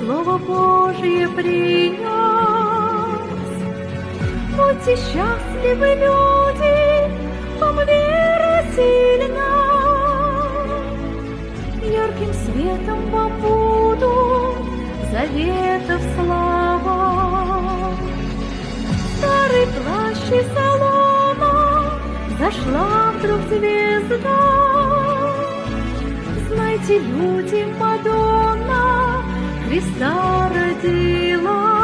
Слово Божье принес. Будьте счастливы, люди, вам вера сильна. Ярким светом вам будут заветов слава. Старый плащ и солома, зашла вдруг звезда. Знайте, люди, Мадонна Христа родила.